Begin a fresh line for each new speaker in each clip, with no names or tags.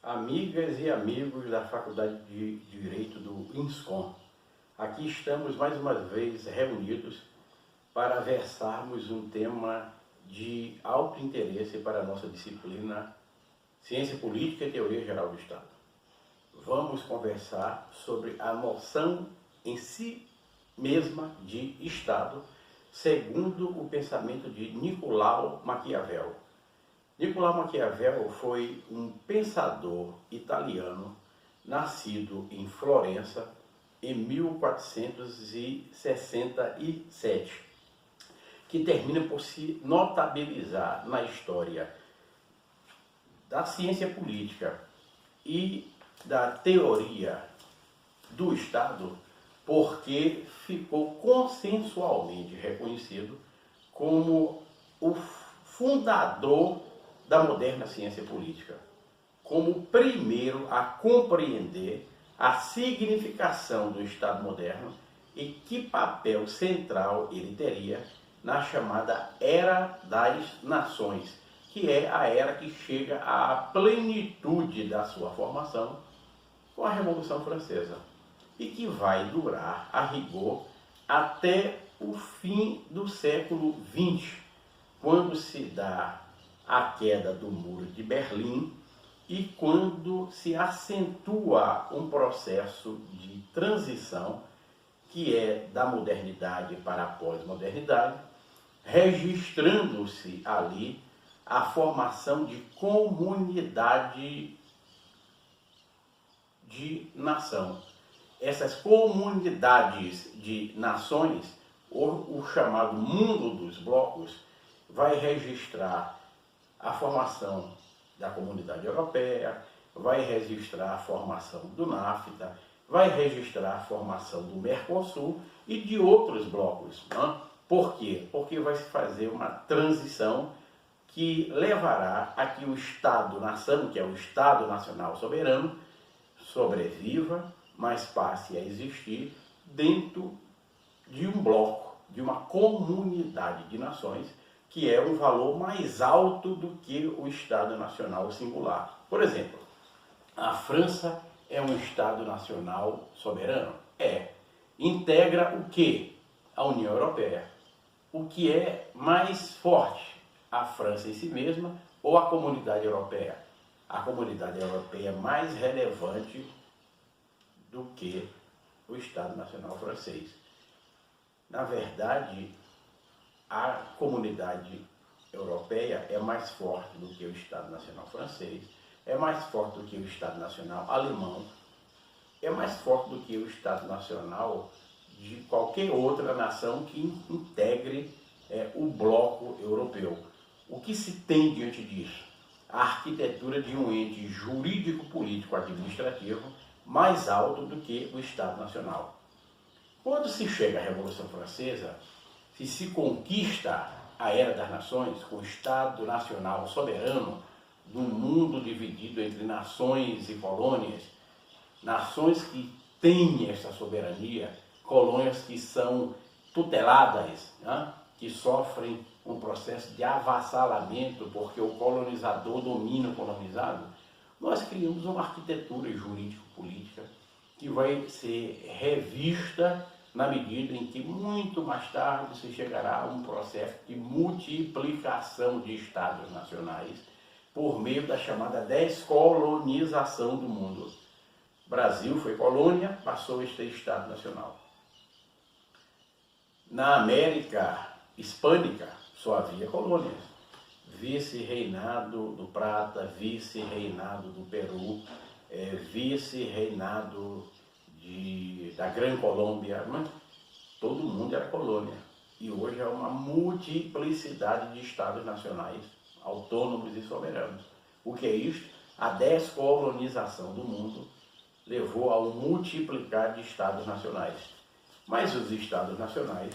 Amigas e amigos da Faculdade de Direito do INSCOM, aqui estamos mais uma vez reunidos para versarmos um tema de alto interesse para a nossa disciplina Ciência Política e Teoria Geral do Estado. Vamos conversar sobre a noção em si mesma de Estado, segundo o pensamento de Nicolau Maquiavel. Nicolau Maquiavel foi um pensador italiano nascido em Florença em 1467, que termina por se notabilizar na história da ciência política e da teoria do Estado, porque ficou consensualmente reconhecido como o fundador da moderna ciência política, como o primeiro a compreender a significação do Estado moderno e que papel central ele teria na chamada Era das Nações, que é a era que chega à plenitude da sua formação com a Revolução Francesa e que vai durar, a rigor, até o fim do século XX, quando se dá a queda do Muro de Berlim e quando se acentua um processo de transição que é da modernidade para a pós-modernidade, registrando-se ali a formação de comunidade de nação. Essas comunidades de nações, o chamado mundo dos blocos, vai registrar a formação da Comunidade Europeia, vai registrar a formação do NAFTA, vai registrar a formação do Mercosul e de outros blocos. Não? Por quê? Porque vai se fazer uma transição que levará a que o Estado-nação, que é o Estado Nacional Soberano, sobreviva, mas passe a existir dentro de um bloco, de uma comunidade de nações, que é um valor mais alto do que o Estado Nacional singular. Por exemplo, a França é um Estado Nacional soberano? É. Integra o quê? A União Europeia. O que é mais forte? A França em si mesma ou a Comunidade Europeia? A Comunidade Europeia é mais relevante do que o Estado Nacional francês. Na verdade, a Comunidade Europeia é mais forte do que o Estado Nacional francês, é mais forte do que o Estado Nacional alemão, é mais forte do que o Estado Nacional de qualquer outra nação que integre o bloco europeu. O que se tem diante disso? A arquitetura de um ente jurídico-político-administrativo mais alto do que o Estado Nacional. Quando se chega à Revolução Francesa, se conquista a Era das Nações, com o Estado Nacional soberano, num mundo dividido entre nações e colônias, nações que têm essa soberania, colônias que são tuteladas, né? Que sofrem um processo de avassalamento porque o colonizador domina o colonizado, nós criamos uma arquitetura jurídico-política que vai ser revista na medida em que muito mais tarde se chegará a um processo de multiplicação de estados nacionais por meio da chamada descolonização do mundo. O Brasil foi colônia, passou a ser Estado Nacional. Na América Hispânica só havia colônias. Vice-reinado do Prata, vice-reinado do Peru, vice-reinado da Gran Colômbia, mas todo mundo era colônia. E hoje é uma multiplicidade de estados nacionais, autônomos e soberanos. O que é isso? A descolonização do mundo levou ao multiplicar de estados nacionais. Mas os estados nacionais,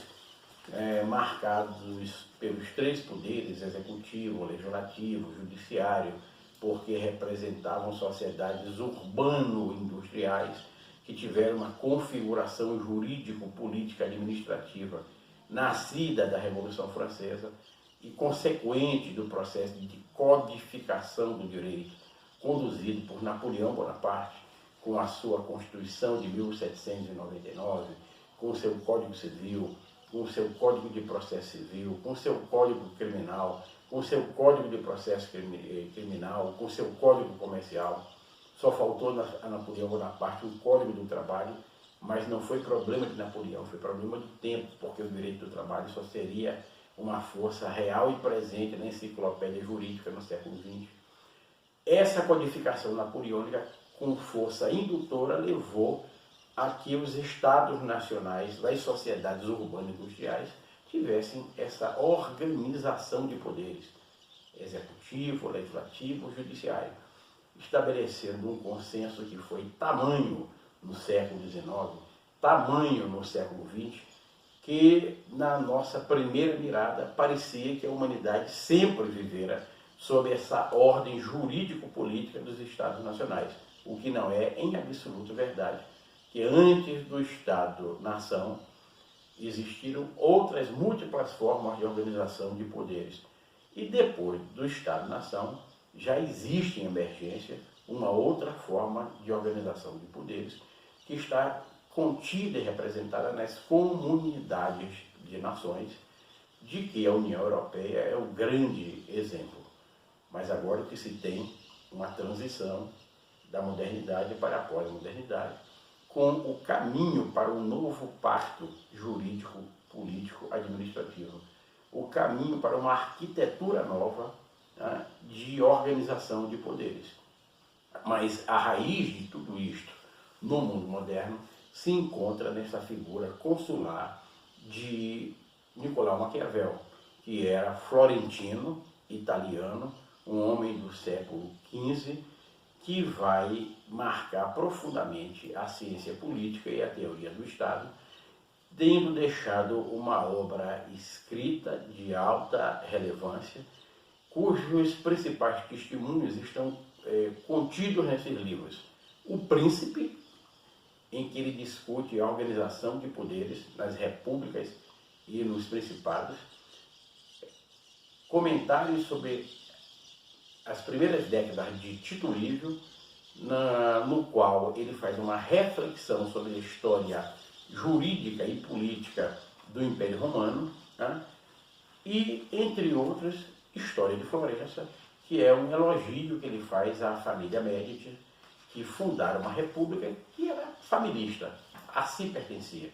marcados pelos três poderes, executivo, legislativo, judiciário, porque representavam sociedades urbano-industriais que tiveram uma configuração jurídico-política administrativa nascida da Revolução Francesa e consequente do processo de codificação do direito, conduzido por Napoleão Bonaparte, com a sua Constituição de 1799, com o seu Código Civil, com o seu Código de Processo Civil, com o seu Código Criminal, com o seu Código de Processo Criminal, com o seu Código Comercial. Só faltou a Napoleão Bonaparte um Código do Trabalho, mas não foi problema de Napoleão, foi problema do tempo, porque o direito do trabalho só seria uma força real e presente na enciclopédia jurídica no século XX. Essa codificação napoleônica, com força indutora, levou a que os estados nacionais das sociedades urbanas-industriais tivessem essa organização de poderes, executivo, legislativo, judiciário, estabelecendo um consenso que foi tamanho no século XIX, tamanho no século XX, que na nossa primeira mirada parecia que a humanidade sempre vivera sob essa ordem jurídico-política dos Estados nacionais, o que não é em absoluto verdade, que antes do Estado-nação existiram outras múltiplas formas de organização de poderes. E depois do Estado-nação já existe em emergência uma outra forma de organização de poderes que está contida e representada nas comunidades de nações, de que a União Europeia é o grande exemplo. Mas agora que se tem uma transição da modernidade para a pós-modernidade, com o caminho para um novo pacto jurídico, político, administrativo, o caminho para uma arquitetura nova, né, de organização de poderes. Mas a raiz de tudo isto, no mundo moderno, se encontra nessa figura consular de Nicolau Maquiavel, que era florentino, italiano, um homem do século XV, que vai marcar profundamente a ciência política e a teoria do Estado, tendo deixado uma obra escrita de alta relevância, cujos principais testemunhos estão contidos nesses livros. O Príncipe, em que ele discute a organização de poderes nas repúblicas e nos principados, comentários sobre as primeiras décadas de Tito Livio, no qual ele faz uma reflexão sobre a história jurídica e política do Império Romano, né? E, entre outros, História de Florença, que é um elogio que ele faz à família Médici, que fundaram uma república que era familista, a si pertencia.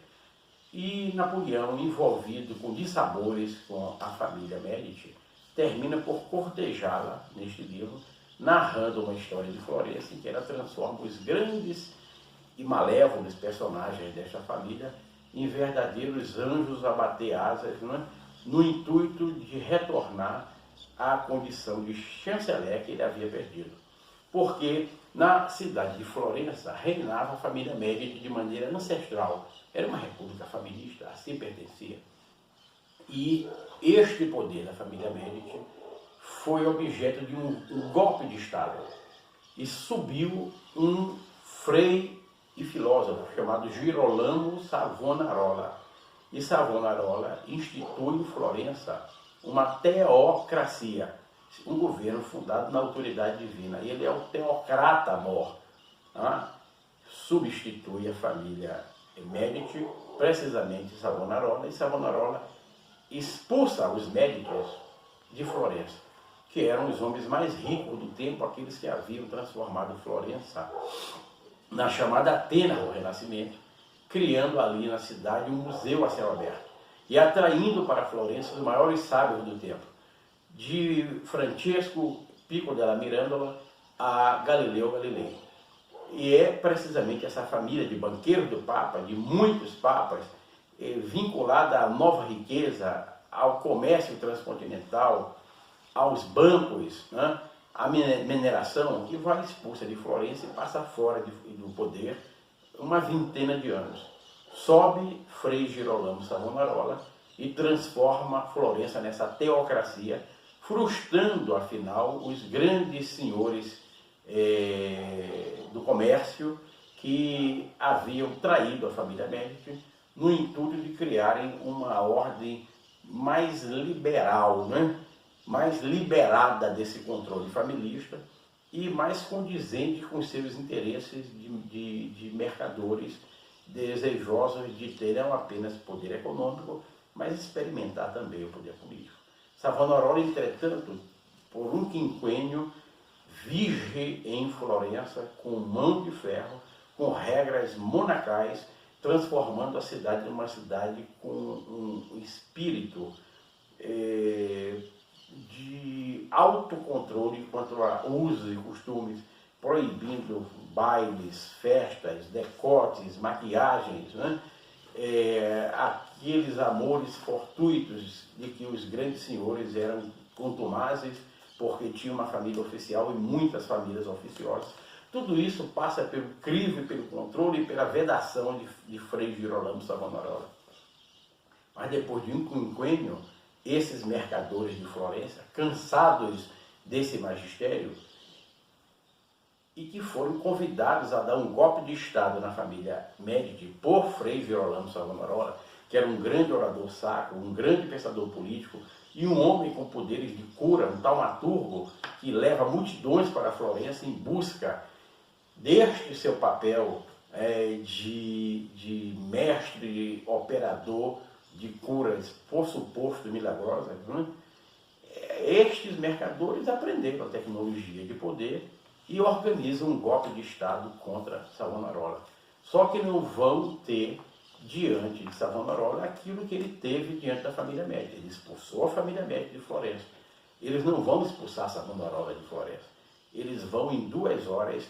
E Napoleão, envolvido com dissabores com a família Médici, termina por cortejá-la neste livro, narrando uma história de Florença em que ela transforma os grandes e malévolos personagens desta família em verdadeiros anjos a bater asas, né, no intuito de retornar à condição de chanceler que ele havia perdido. Porque na cidade de Florença reinava a família Médici de maneira ancestral. Era uma república familista, a si pertencia. E este poder da família Médici foi objeto de um golpe de Estado. E subiu um frei e filósofo chamado Girolamo Savonarola. E Savonarola institui em Florença uma teocracia, um governo fundado na autoridade divina. Ele é o teocrata mor. Né? Substitui a família Médici, precisamente Savonarola, e Savonarola expulsa os Médicos de Florença, que eram os homens mais ricos do tempo, aqueles que haviam transformado Florença na chamada Atena do Renascimento, criando ali na cidade um museu a céu aberto e atraindo para Florença os maiores sábios do tempo, de Francesco Pico della Mirandola a Galileu Galilei. E é precisamente essa família de banqueiros do Papa, de muitos papas, vinculada à nova riqueza, ao comércio transcontinental, aos bancos, né, à mineração, que vai expulsa de Florença e passa fora do poder uma vintena de anos. Sobe Frei Girolamo Savonarola e transforma Florença nessa teocracia, frustrando, afinal, os grandes senhores do comércio que haviam traído a família Médici no intuito de criarem uma ordem mais liberal, né? Mais liberada desse controle familista, e mais condizente com seus interesses de mercadores desejosos de ter não apenas poder econômico, mas experimentar também o poder político. Savonarola, entretanto, por um quinquênio, vige em Florença com mão de ferro, com regras monacais, transformando a cidade numa cidade com um espírito de autocontrole quanto a usos e costumes, proibindo bailes, festas, decotes, maquiagens, né? Aqueles amores fortuitos de que os grandes senhores eram contumazes porque tinham uma família oficial e muitas famílias oficiosas. Tudo isso passa pelo crivo, pelo controle e pela vedação de Frei Girolamo Savonarola. Mas depois de um quinquênio, esses mercadores de Florença, cansados desse magistério, e que foram convidados a dar um golpe de Estado na família Médici por Frei Girolamo Savonarola, que era um grande orador sacro, um grande pensador político e um homem com poderes de cura, um taumaturgo que leva multidões para Florença em busca deste seu papel de mestre, operador de curas por suposto milagrosas. Né? Estes mercadores aprenderam a tecnologia de poder e organizam um golpe de Estado contra Savonarola. Só que não vão ter diante de Savonarola aquilo que ele teve diante da família Médici. Ele expulsou a família Médici de Florença. Eles não vão expulsar Savonarola de Florença. Eles vão, em 2 horas,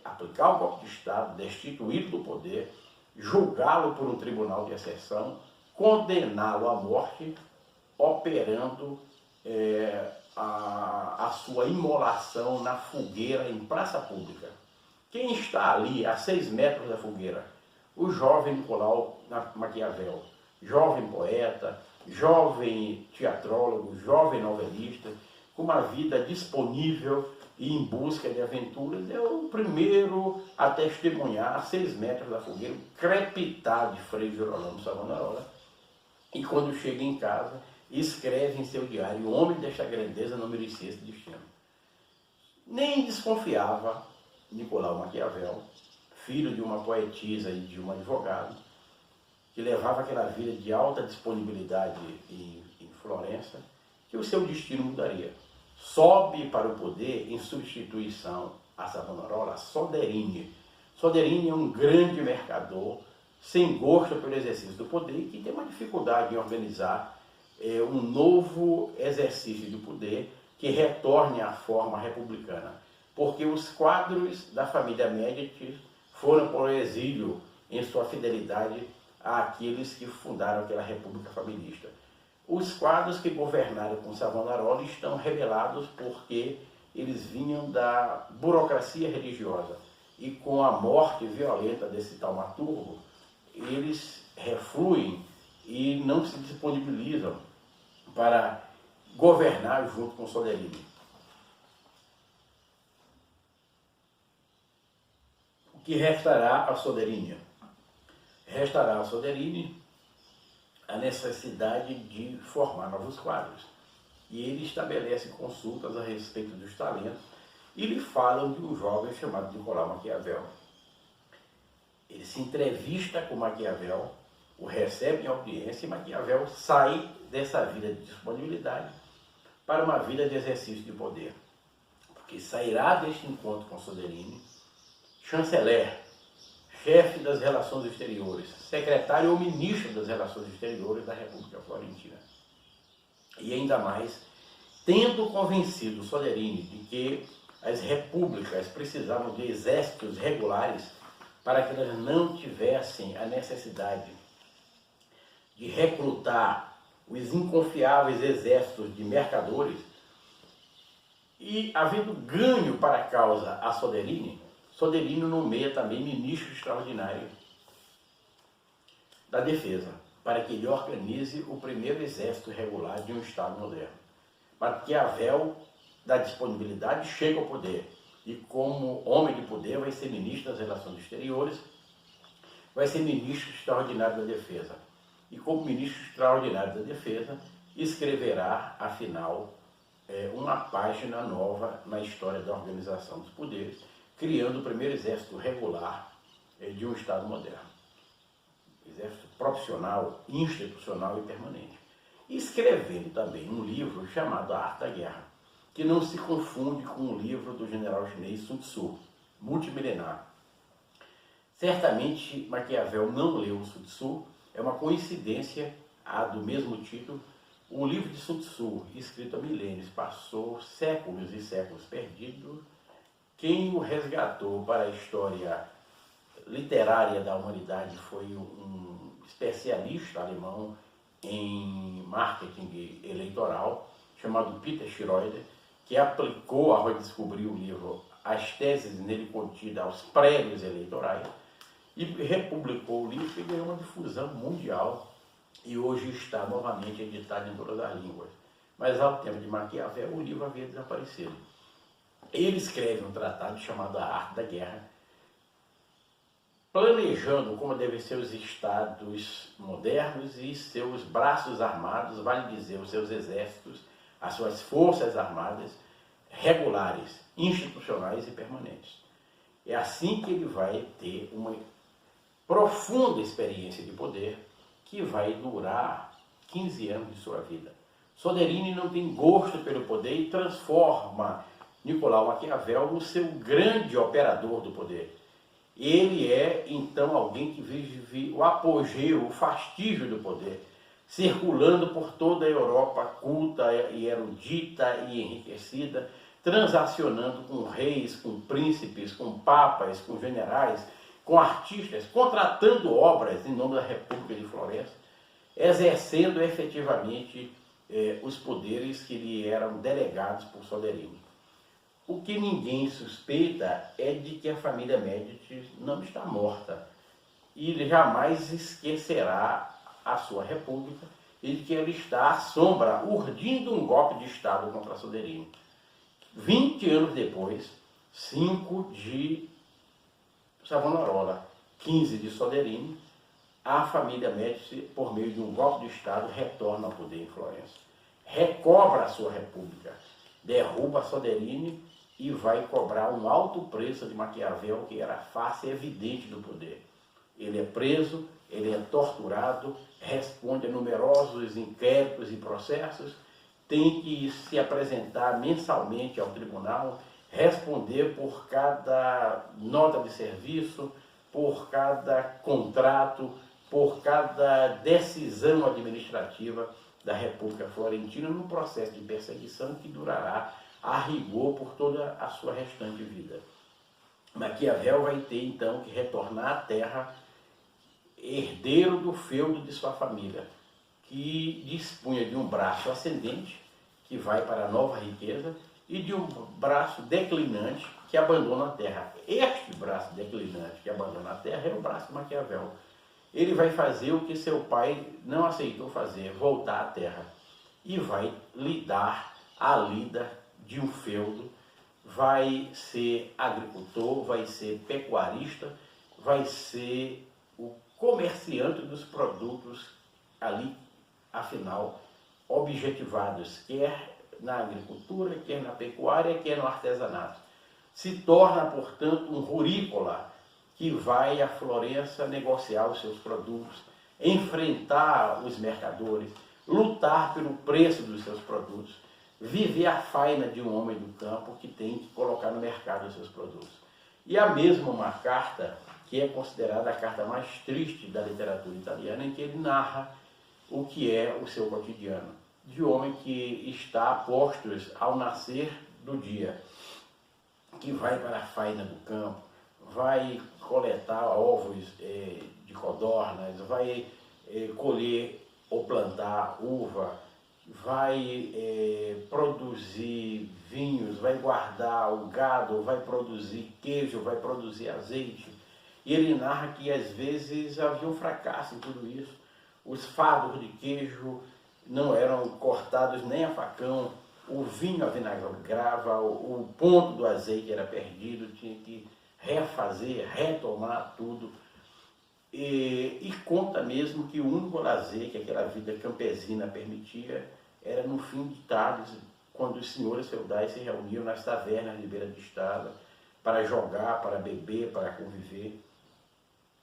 aplicar o golpe de Estado, destituí-lo do poder, julgá-lo por um tribunal de exceção, condená-lo à morte, operando a sua imolação na fogueira em praça pública. Quem está ali a 6 metros da fogueira? O jovem Nicolau Maquiavel, jovem poeta, jovem teatrólogo, jovem novelista, com uma vida disponível e em busca de aventuras, é o primeiro a testemunhar a 6 metros da fogueira o crepitar de Frei Girolamo Savonarola. E quando chega em casa, escreve em seu diário: o homem desta grandeza não merecia esse destino. Nem desconfiava Nicolau Maquiavel, filho de uma poetisa e de um advogado, que levava aquela vida de alta disponibilidade em Florença, que o seu destino mudaria. Sobe para o poder em substituição a Savonarola Soderini. Soderini é um grande mercador, sem gosto pelo exercício do poder e que tem uma dificuldade em organizar um novo exercício de poder que retorne à forma republicana. Porque os quadros da família Médici foram para o exílio em sua fidelidade àqueles que fundaram aquela república familista. Os quadros que governaram com Savonarola estão rebelados porque eles vinham da burocracia religiosa. E com a morte violenta desse taumaturgo, eles refluem e não se disponibilizam para governar junto com Soderini. O que restará a Soderini? Restará a Soderini a necessidade de formar novos quadros. E ele estabelece consultas a respeito dos talentos e lhe falam de um jovem chamado Nicolau Maquiavel. Ele se entrevista com Maquiavel, o recebe em audiência e Maquiavel sai dessa vida de disponibilidade para uma vida de exercício de poder. Porque sairá deste encontro com Soderini chanceler, chefe das relações exteriores, secretário ou ministro das relações exteriores da República Florentina. E ainda mais, tendo convencido Soderini de que as repúblicas precisavam de exércitos regulares para que elas não tivessem a necessidade de recrutar os inconfiáveis exércitos de mercadores, e havendo ganho para a causa a Soderini, Soderini nomeia também ministro extraordinário da defesa, para que ele organize o primeiro exército regular de um Estado moderno. Maquiavel dá disponibilidade, chega ao poder, e como homem de poder vai ser ministro das relações exteriores, vai ser ministro extraordinário da defesa. E como ministro extraordinário da defesa, escreverá, afinal, uma página nova na história da organização dos poderes, criando o primeiro exército regular de um Estado moderno. Exército profissional, institucional e permanente. E escrevendo também um livro chamado A Arte da Guerra, que não se confunde com o livro do general chinês Sun Tzu, multimilenar. Certamente Maquiavel não leu Sun Tzu, é uma coincidência a do mesmo título. O livro de Sun Tzu, escrito há milênios, passou séculos e séculos perdido. Quem o resgatou para a história literária da humanidade foi um especialista alemão em marketing eleitoral, chamado Peter Schroeder, que aplicou, ao redescobrir o livro, as teses nele contidas aos prédios eleitorais, e republicou o livro e ganhou uma difusão mundial, e hoje está novamente editado em todas as línguas. Mas ao tempo de Maquiavel, o livro havia desaparecido. Ele escreve um tratado chamado A Arte da Guerra, planejando como devem ser os estados modernos e seus braços armados, vale dizer, os seus exércitos, as suas forças armadas regulares, institucionais e permanentes. É assim que ele vai ter uma profunda experiência de poder que vai durar 15 anos de sua vida. Soderini não tem gosto pelo poder e transforma Nicolau Maquiavel no seu grande operador do poder. Ele é, então, alguém que vive o apogeu, o fastígio do poder, circulando por toda a Europa culta e erudita e enriquecida, transacionando com reis, com príncipes, com papas, com generais, com artistas, contratando obras em nome da República de Florença, exercendo efetivamente os poderes que lhe eram delegados por Soderini. O que ninguém suspeita é de que a família Médici não está morta e jamais esquecerá a sua república e de que ela está à sombra, urdindo um golpe de Estado contra Soderini. 20 anos depois, 5 de Savonarola, 15 de Soderini, a família Médici, por meio de um golpe de Estado, retorna ao poder em Florença. Recobra a sua república, derruba Soderini e vai cobrar um alto preço de Maquiavel, que era a face evidente do poder. Ele é preso, ele é torturado, responde a numerosos inquéritos e processos, tem que se apresentar mensalmente ao tribunal, responder por cada nota de serviço, por cada contrato, por cada decisão administrativa da República Florentina, num processo de perseguição que durará a rigor por toda a sua restante vida. Maquiavel vai ter então que retornar à terra, herdeiro do feudo de sua família, que dispunha de um braço ascendente, que vai para a nova riqueza, e de um braço declinante, que abandona a terra. Este braço declinante que abandona a terra é o braço de Maquiavel. Ele vai fazer o que seu pai não aceitou fazer, voltar à terra, e vai lhe dar a lida de um feudo, vai ser agricultor, vai ser pecuarista, vai ser o comerciante dos produtos ali, afinal, objetivados, quer na agricultura, quer na pecuária, quer no artesanato. Se torna, portanto, um rurícola que vai a Florença negociar os seus produtos, enfrentar os mercadores, lutar pelo preço dos seus produtos, viver a faina de um homem do campo que tem que colocar no mercado os seus produtos. E a mesma uma carta que é considerada a carta mais triste da literatura italiana, em que ele narra o que é o seu cotidiano, de homem que está a postos ao nascer do dia, que vai para a faina do campo, vai coletar ovos de codornas, vai colher ou plantar uva, vai produzir vinhos, vai guardar o gado, vai produzir queijo, vai produzir azeite. E ele narra que às vezes havia um fracasso em tudo isso. Os fardos de queijo não eram cortados nem a facão, o vinho avinagrava, o ponto do azeite era perdido, tinha que refazer, retomar tudo. E conta mesmo que o único lazer que aquela vida campesina permitia era no fim de tarde, quando os senhores feudais se reuniam nas tavernas de beira de estrada para jogar, para beber, para conviver,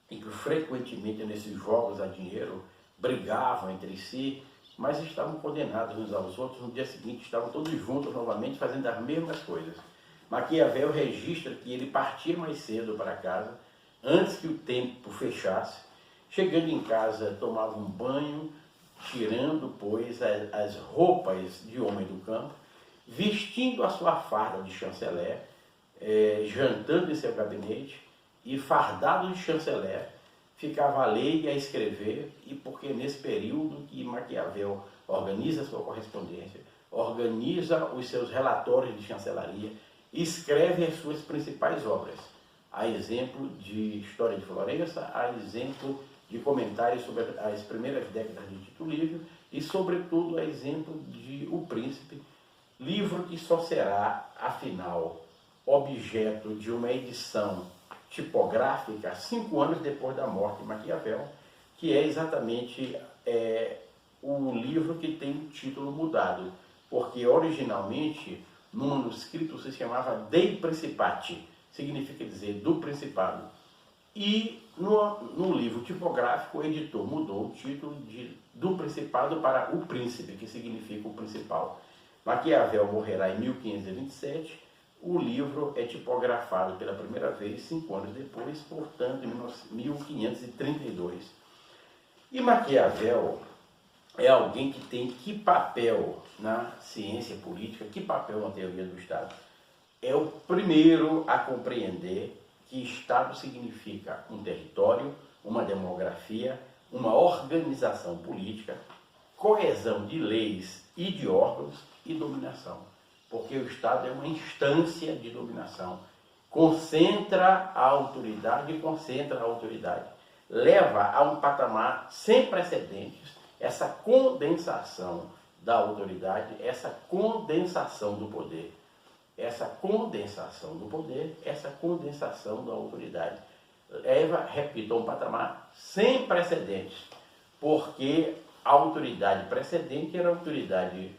e que frequentemente nesses jogos a dinheiro brigavam entre si, mas estavam condenados uns aos outros. No dia seguinte estavam todos juntos novamente fazendo as mesmas coisas. Maquiavel registra que ele partia mais cedo para casa, antes que o tempo fechasse. Chegando em casa, tomava um banho, tirando, pois, as roupas de homem do campo, vestindo a sua farda de chanceler, jantando em seu gabinete, e fardado de chanceler, ficava a ler e a escrever, e porque nesse período que Maquiavel organiza a sua correspondência, organiza os seus relatórios de chancelaria, escreve as suas principais obras, a exemplo de História de Florença, a exemplo de comentários sobre as primeiras décadas de Tito Livio e, sobretudo, a exemplo de O Príncipe, livro que só será, afinal, objeto de uma edição tipográfica 5 anos depois da morte de Maquiavel, que é exatamente o livro que tem o título mudado, porque originalmente no manuscrito se chamava Dei Principati, significa dizer do Principado, e no livro tipográfico o editor mudou o título do Principado para O Príncipe, que significa o principal. Maquiavel morrerá em 1527, o livro é tipografado pela primeira vez 5 anos depois, portanto, em 1532. E Maquiavel é alguém que tem que papel na ciência política, que papel na teoria do Estado? É o primeiro a compreender que Estado significa um território, uma demografia, uma organização política, coesão de leis e de órgãos e dominação. Porque o Estado é uma instância de dominação. Concentra a autoridade, leva a um patamar sem precedentes essa condensação da autoridade, essa condensação do poder. Essa condensação da autoridade leva, repito, a um patamar sem precedentes, porque a autoridade precedente era a autoridade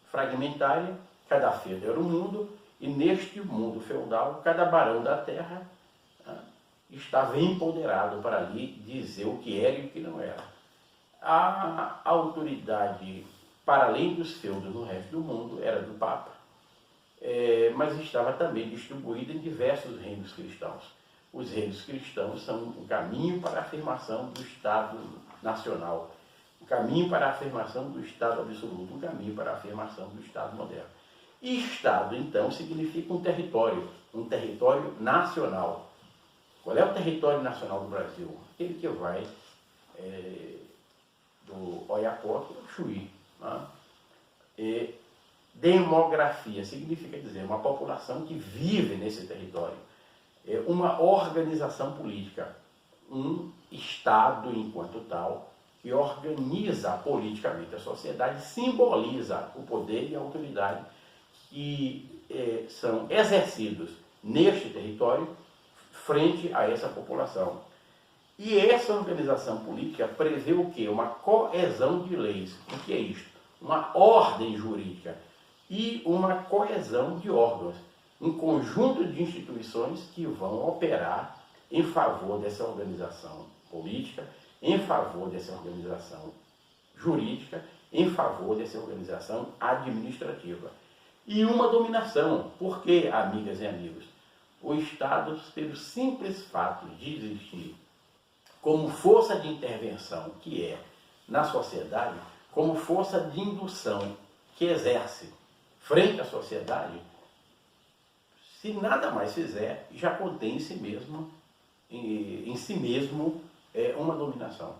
fragmentária, cada feudo era um mundo, e neste mundo feudal, cada barão da terra estava empoderado para ali dizer o que era e o que não era. A autoridade, para além dos feudos no resto do mundo, era do Papa, mas estava também distribuída em diversos reinos cristãos. Os reinos cristãos são um caminho para a afirmação do Estado nacional, um caminho para a afirmação do Estado absoluto, um caminho para a afirmação do Estado moderno. E Estado, então, significa um território nacional. Qual é o território nacional do Brasil? Aquele que vai do Oiapoque ao Chuí. Né? Demografia significa dizer uma população que vive nesse território. Uma organização política, um Estado enquanto tal, que organiza politicamente a sociedade, simboliza o poder e a autoridade que são exercidos neste território frente a essa população. E essa organização política prevê o quê? Uma coesão de leis. O que é isto? Uma ordem jurídica e uma coesão de órgãos. Um conjunto de instituições que vão operar em favor dessa organização política, em favor dessa organização jurídica, em favor dessa organização administrativa. E uma dominação. Por quê, amigas e amigos? O Estado, pelo simples fato de existir como força de intervenção que é na sociedade, como força de indução que exerce frente à sociedade, se nada mais fizer, já contém em si mesmo uma dominação.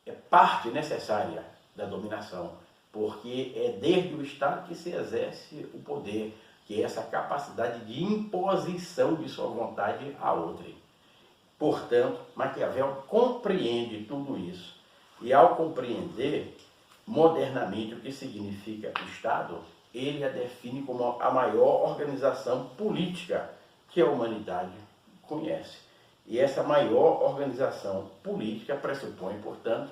É parte necessária da dominação, porque é desde o Estado que se exerce o poder, que é essa capacidade de imposição de sua vontade a outrem. Portanto, Maquiavel compreende tudo isso. E ao compreender modernamente o que significa Estado, ele a define como a maior organização política que a humanidade conhece. E essa maior organização política pressupõe, portanto,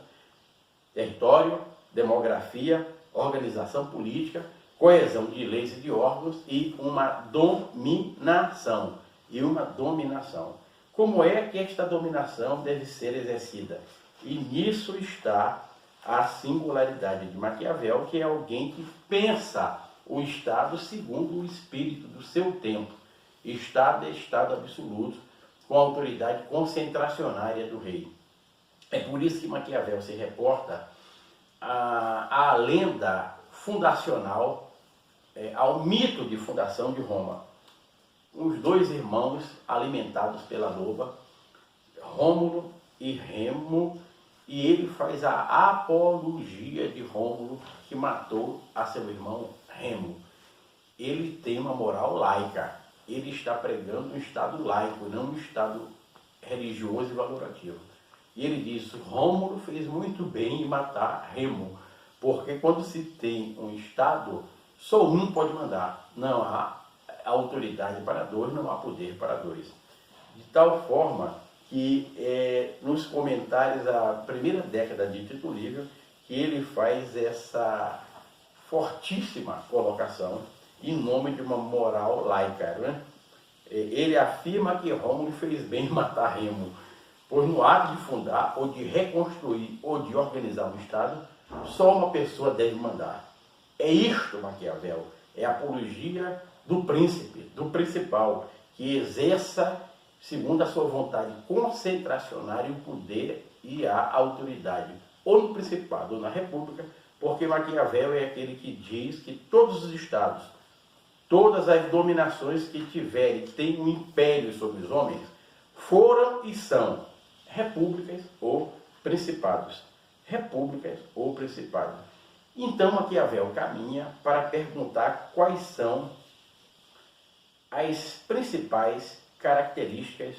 território, demografia, organização política coesão de leis e de órgãos e uma dominação. Como é que esta dominação deve ser exercida? E nisso está a singularidade de Maquiavel, que é alguém que pensa o Estado segundo o espírito do seu tempo. Estado é Estado absoluto, com a autoridade concentracionária do rei. É por isso que Maquiavel se reporta à lenda fundacional, ao mito de fundação de Roma. Os dois irmãos alimentados pela loba, Rômulo e Remo, e ele faz a apologia de Rômulo, que matou a seu irmão Remo. Ele tem uma moral laica, ele está pregando um Estado laico, não um Estado religioso e valorativo. E ele diz: Rômulo fez muito bem em matar Remo, porque quando se tem um Estado, só um pode mandar, não há autoridade para dois, não há poder para dois. De tal forma que nos comentários da primeira década de Tito Livio, que ele faz essa fortíssima colocação em nome de uma moral laica, né? Ele afirma que Rômulo fez bem em matar Remo, pois no ato de fundar, ou de reconstruir, ou de organizar um Estado, só uma pessoa deve mandar. É isto, Maquiavel, é a apologia do príncipe, do principal, que exerça, segundo a sua vontade concentracionária, o poder e a autoridade, ou no Principado ou na República, porque Maquiavel é aquele que diz que todos os estados, todas as dominações que tiverem, que têm um império sobre os homens, foram e são repúblicas ou principados. Repúblicas ou principados. Então Maquiavel caminha para perguntar quais são as principais características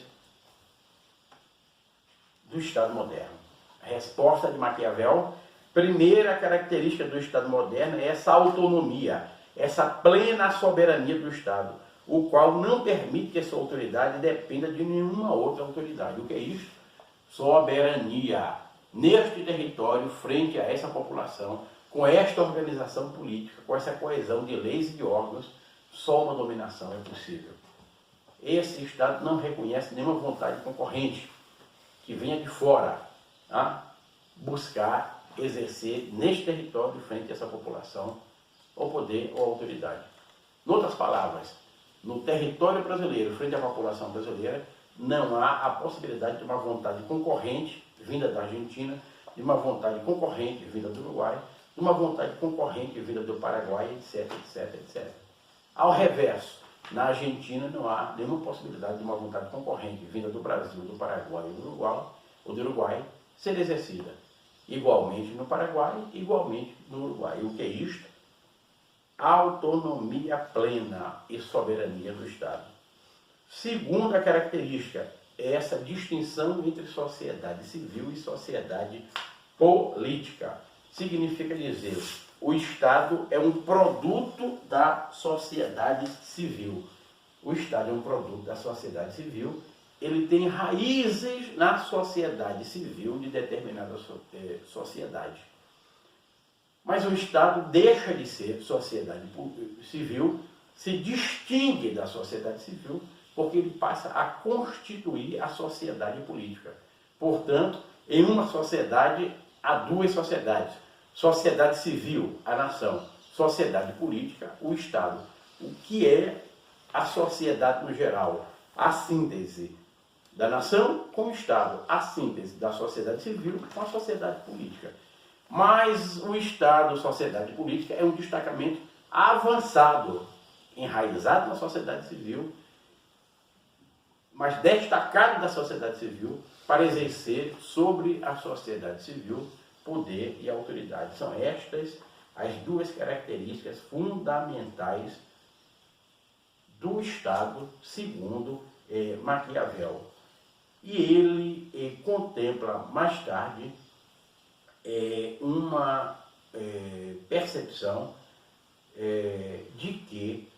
do Estado moderno. A resposta de Maquiavel: primeira característica do Estado moderno é essa autonomia, essa plena soberania do Estado, o qual não permite que sua autoridade dependa de nenhuma outra autoridade. O que é isso? Soberania neste território, frente a essa população, com esta organização política, com essa coesão de leis e de órgãos, só uma dominação é possível. Esse Estado não reconhece nenhuma vontade concorrente que venha de fora a buscar exercer neste território, frente a essa população, o poder ou a autoridade. Em outras palavras, no território brasileiro, frente à população brasileira, não há a possibilidade de uma vontade concorrente vinda da Argentina, de uma vontade concorrente vinda do Uruguai, de uma vontade concorrente vinda do Paraguai, etc, etc, etc. Ao reverso, na Argentina não há nenhuma possibilidade de uma vontade concorrente vinda do Brasil, do Paraguai ou do Uruguai ser exercida. Igualmente no Paraguai, igualmente no Uruguai. E o que é isto? Autonomia plena e soberania do Estado. Segunda característica é essa distinção entre sociedade civil e sociedade política. Significa dizer, o Estado é um produto da sociedade civil. O Estado é um produto da sociedade civil, ele tem raízes na sociedade civil de determinada sociedade. Mas o Estado deixa de ser sociedade civil, se distingue da sociedade civil, porque ele passa a constituir a sociedade política. Portanto, em uma sociedade, há duas sociedades. Sociedade civil, a nação. Sociedade política, o Estado. O que é a sociedade no geral? A síntese da nação com o Estado. A síntese da sociedade civil com a sociedade política. Mas o Estado, sociedade política, é um destacamento avançado, enraizado na sociedade civil, mas destacado da sociedade civil para exercer sobre a sociedade civil poder e autoridade. São estas as duas características fundamentais do Estado, segundo Maquiavel. E ele contempla mais tarde uma percepção de que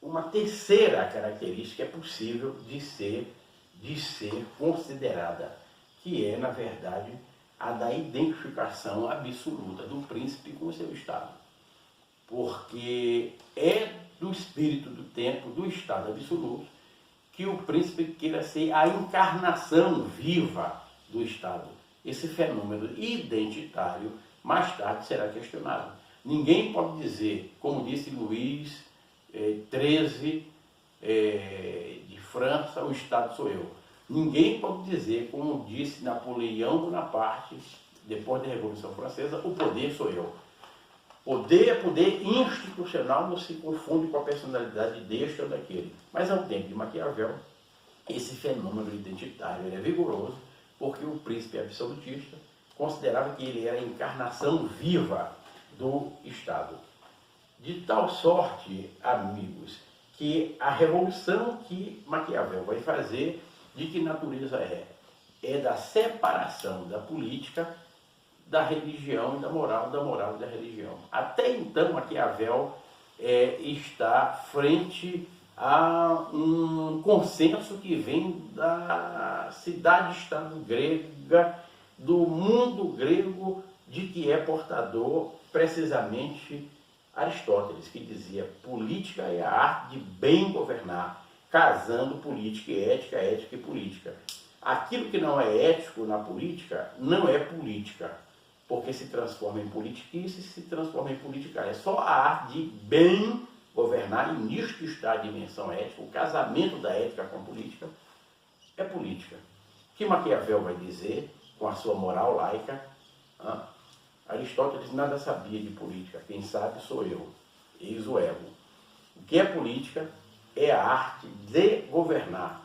uma terceira característica é possível de ser considerada, que é, na verdade, a da identificação absoluta do príncipe com o seu Estado. porque é do espírito do tempo, do estado absoluto, que o príncipe queira ser a encarnação viva do Estado. Esse fenômeno identitário mais tarde será questionado. Ninguém pode dizer, como disse Luís XIII de França, o Estado sou eu. Ninguém pode dizer, como disse Napoleão Bonaparte, depois da Revolução Francesa, o poder sou eu. Poder é poder institucional, não se confunde com a personalidade deste ou daquele. Mas ao tempo de Maquiavel, esse fenômeno identitário é vigoroso, porque o príncipe absolutista considerava que ele era a encarnação viva do Estado. De tal sorte, amigos, que a revolução que Maquiavel vai fazer, de que natureza é? É da separação da política, da religião e da moral e da religião. Até então, Maquiavel está frente a um consenso que vem da cidade-estado grega, do mundo grego, de que é portador precisamente Aristóteles, que dizia: política é a arte de bem governar, casando política e ética, ética e política. Aquilo que não é ético na política não é política, porque se transforma em politiquice, se transforma em política. É só a arte de bem governar, e nisto está a dimensão ética, o casamento da ética com a política é política. O que Maquiavel vai dizer com a sua moral laica? Aristóteles nada sabia de política, quem sabe sou eu, eis o ego. O que é política é a arte de governar,